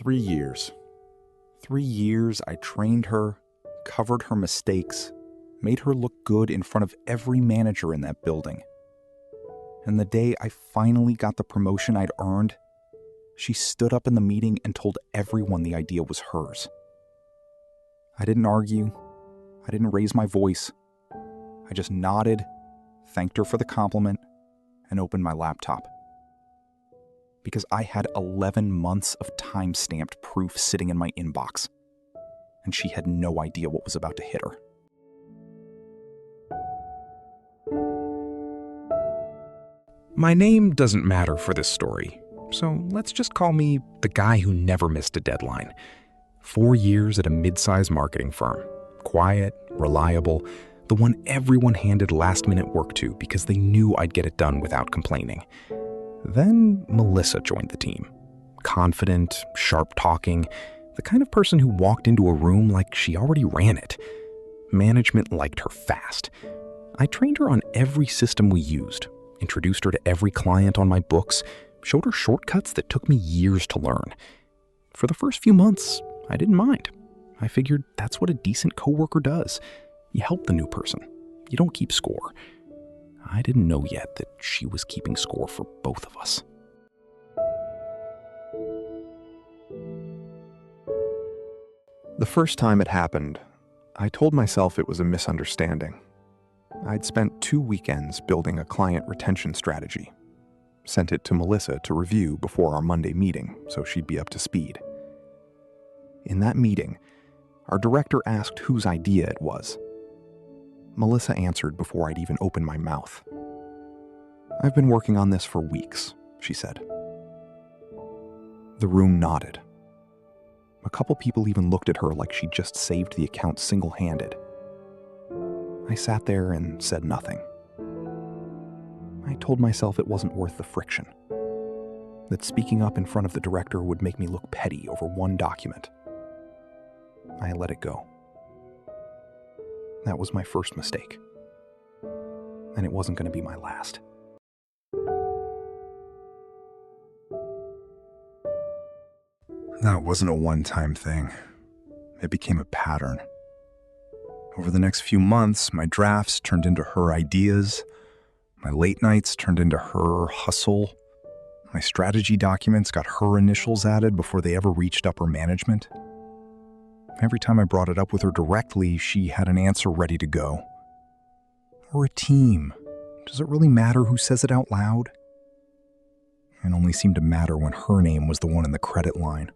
3 years. 3 years I trained her, covered her mistakes, made her look good in front of every manager in that building. And the day I finally got the promotion I'd earned, she stood up in the meeting and told everyone the idea was hers. I didn't argue. I didn't raise my voice. I just nodded, thanked her for the compliment, and opened my laptop. Because I had 11 months of time-stamped proof sitting in my inbox, and she had no idea what was about to hit her. My name doesn't matter for this story, so let's just call me the guy who never missed a deadline. 4 years at a mid-sized marketing firm. Quiet, reliable, the one everyone handed last-minute work to because they knew I'd get it done without complaining. Then Melissa joined the team. Confident, sharp-talking, the kind of person who walked into a room like she already ran it. Management liked her fast. I trained her on every system we used, introduced her to every client on my books, showed her shortcuts that took me years to learn. For the first few months, I didn't mind. I figured that's what a decent coworker does. You help the new person. You don't keep score. I didn't know yet that she was keeping score for both of us. The first time it happened, I told myself it was a misunderstanding. I'd spent 2 weekends building a client retention strategy. Sent it to Melissa to review before our Monday meeting so she'd be up to speed. In that meeting, our director asked whose idea it was. Melissa answered before I'd even opened my mouth. "I've been working on this for weeks," she said. The room nodded. A couple people even looked at her like she'd just saved the account single-handed. I sat there and said nothing. I told myself it wasn't worth the friction, that speaking up in front of the director would make me look petty over one document. I let it go. That was my first mistake, and it wasn't going to be my last. That wasn't a one-time thing. It became a pattern. Over the next few months, my drafts turned into her ideas. My late nights turned into her hustle. My strategy documents got her initials added before they ever reached upper management. Every time I brought it up with her directly, she had an answer ready to go. We're a team. Does it really matter who says it out loud? It only seemed to matter when her name was the one in the credit line.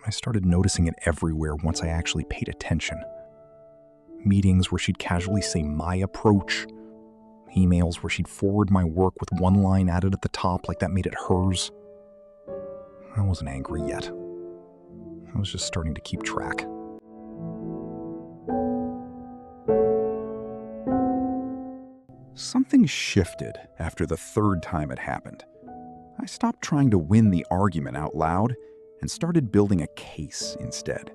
I started noticing it everywhere once I actually paid attention. Meetings where she'd casually say my approach. Emails where she'd forward my work with one line added at the top like that made it hers. I wasn't angry yet. I was just starting to keep track. Something shifted after the third time it happened. I stopped trying to win the argument out loud and started building a case instead.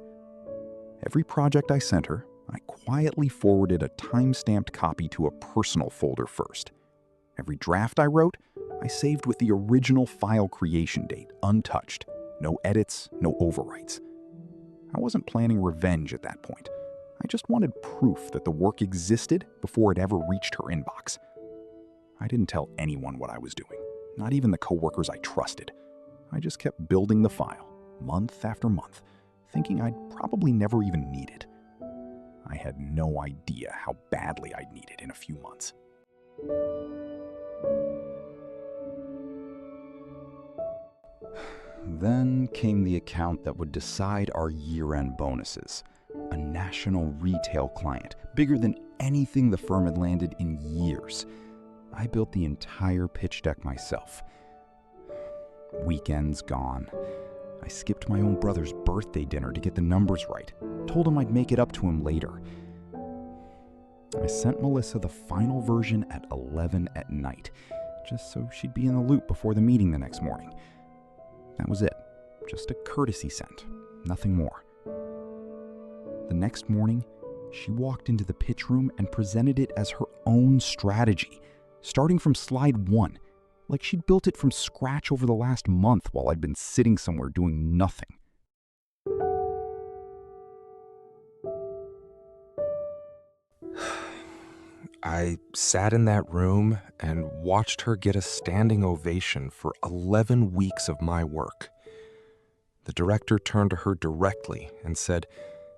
Every project I sent her, I quietly forwarded a time-stamped copy to a personal folder first. Every draft I wrote, I saved with the original file creation date, untouched. No edits, no overwrites. I wasn't planning revenge at that point. I just wanted proof that the work existed before it ever reached her inbox. I didn't tell anyone what I was doing, not even the coworkers I trusted. I just kept building the file, month after month, thinking I'd probably never even need it. I had no idea how badly I'd need it in a few months. Then came the account that would decide our year-end bonuses. A national retail client, bigger than anything the firm had landed in years. I built the entire pitch deck myself. Weekends gone. I skipped my own brother's birthday dinner to get the numbers right. Told him I'd make it up to him later. I sent Melissa the final version at 11 at night, just so she'd be in the loop before the meeting the next morning. That was it. Just a courtesy sent. Nothing more. The next morning, she walked into the pitch room and presented it as her own strategy, starting from slide 1, like she'd built it from scratch over the last month while I'd been sitting somewhere doing nothing. I sat in that room and watched her get a standing ovation for 11 weeks of my work. The director turned to her directly and said,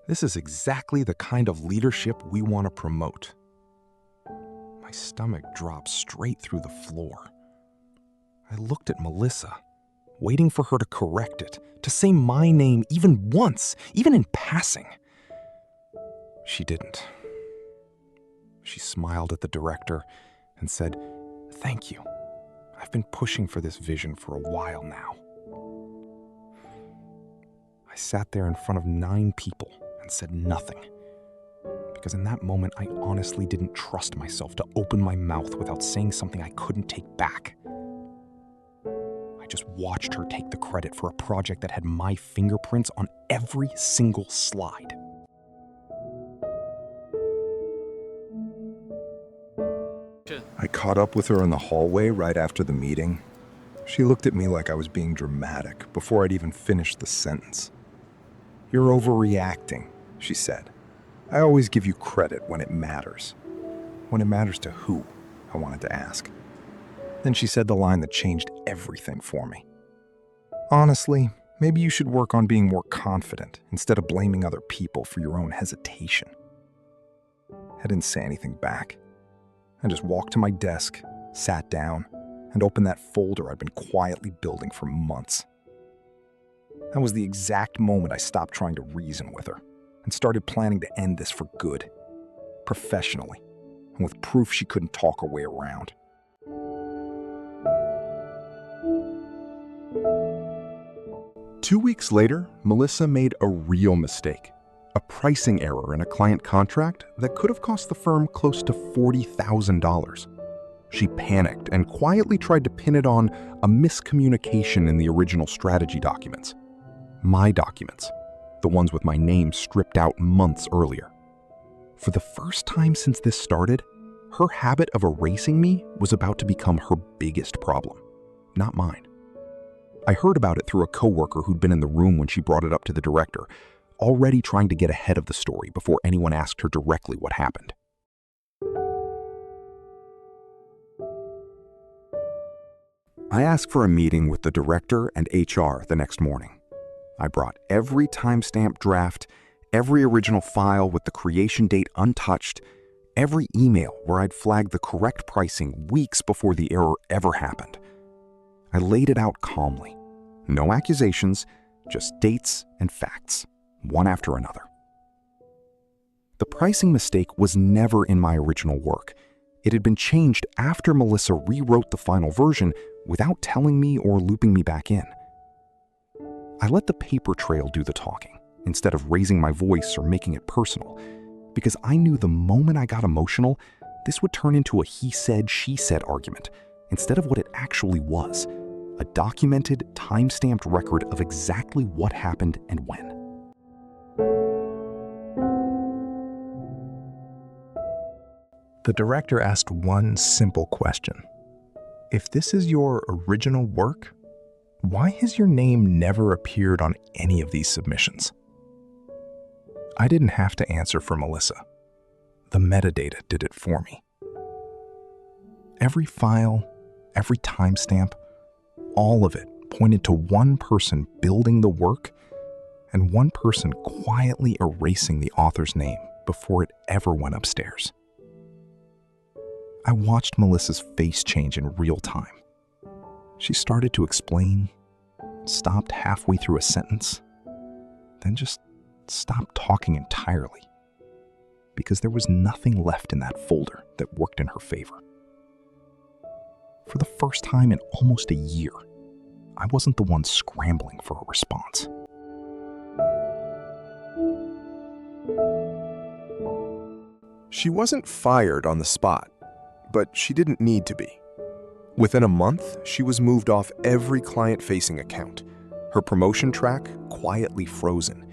"This is exactly the kind of leadership we want to promote." My stomach dropped straight through the floor. I looked at Melissa, waiting for her to correct it, to say my name even once, even in passing. She didn't. She smiled at the director and said, "Thank you. I've been pushing for this vision for a while now." I sat there in front of 9 people and said nothing, because in that moment I honestly didn't trust myself to open my mouth without saying something I couldn't take back. I just watched her take the credit for a project that had my fingerprints on every single slide. I caught up with her in the hallway right after the meeting. She looked at me like I was being dramatic before I'd even finished the sentence. "You're overreacting," she said. "I always give you credit when it matters." "When it matters to who?" I wanted to ask. Then she said the line that changed everything for me. "Honestly, maybe you should work on being more confident instead of blaming other people for your own hesitation." I didn't say anything back. I just walked to my desk, sat down, and opened that folder I'd been quietly building for months. That was the exact moment I stopped trying to reason with her and started planning to end this for good, professionally, and with proof she couldn't talk her way around. Two weeks later, Melissa made a real mistake. A pricing error in a client contract that could have cost the firm close to $40,000. She panicked and quietly tried to pin it on a miscommunication in the original strategy documents. My documents, the ones with my name stripped out months earlier. For the first time since this started, her habit of erasing me was about to become her biggest problem, not mine. I heard about it through a coworker who'd been in the room when she brought it up to the director, already trying to get ahead of the story before anyone asked her directly what happened. I asked for a meeting with the director and HR the next morning. I brought every timestamp draft, every original file with the creation date untouched, every email where I'd flagged the correct pricing weeks before the error ever happened. I laid it out calmly. No accusations, just dates and facts, one after another. The pricing mistake was never in my original work. It had been changed after Melissa rewrote the final version without telling me or looping me back in. I let the paper trail do the talking, instead of raising my voice or making it personal, because I knew the moment I got emotional, this would turn into a he said, she said argument, instead of what it actually was, a documented, time-stamped record of exactly what happened and when. The director asked one simple question. If this is your original work, why has your name never appeared on any of these submissions? I didn't have to answer for Melissa. The metadata did it for me. Every file, every timestamp, all of it pointed to one person building the work and one person quietly erasing the author's name before it ever went upstairs. I watched Melissa's face change in real time. She started to explain, stopped halfway through a sentence, then just stopped talking entirely, because there was nothing left in that folder that worked in her favor. For the first time in almost a year, I wasn't the one scrambling for a response. She wasn't fired on the spot, but she didn't need to be. Within a month, she was moved off every client-facing account, her promotion track quietly frozen,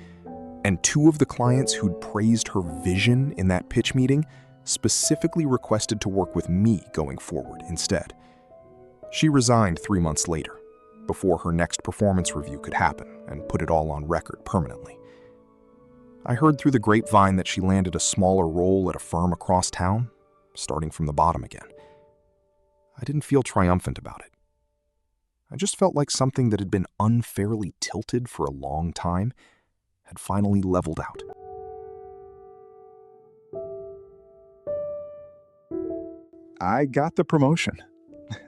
and 2 of the clients who'd praised her vision in that pitch meeting specifically requested to work with me going forward instead. She resigned 3 months later, before her next performance review could happen and put it all on record permanently. I heard through the grapevine that she landed a smaller role at a firm across town, starting from the bottom again. I didn't feel triumphant about it. I just felt like something that had been unfairly tilted for a long time had finally leveled out. I got the promotion.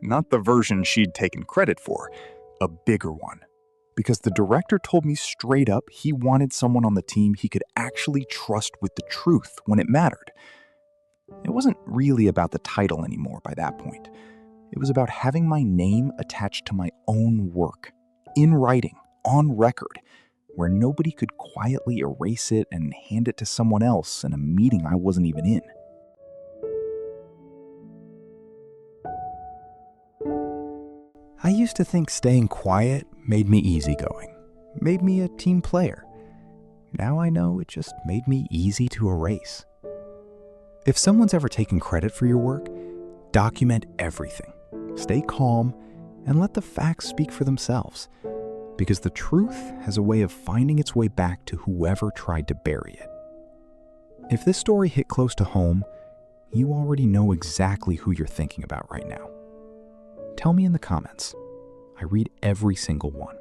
Not the version she'd taken credit for, a bigger one. Because the director told me straight up he wanted someone on the team he could actually trust with the truth when it mattered. It wasn't really about the title anymore by that point. It was about having my name attached to my own work, in writing, on record, where nobody could quietly erase it and hand it to someone else in a meeting I wasn't even in. I used to think staying quiet made me easygoing, made me a team player. Now I know it just made me easy to erase. If someone's ever taken credit for your work, document everything. Stay calm and let the facts speak for themselves, because the truth has a way of finding its way back to whoever tried to bury it. If this story hit close to home, you already know exactly who you're thinking about right now. Tell me in the comments. I read every single one.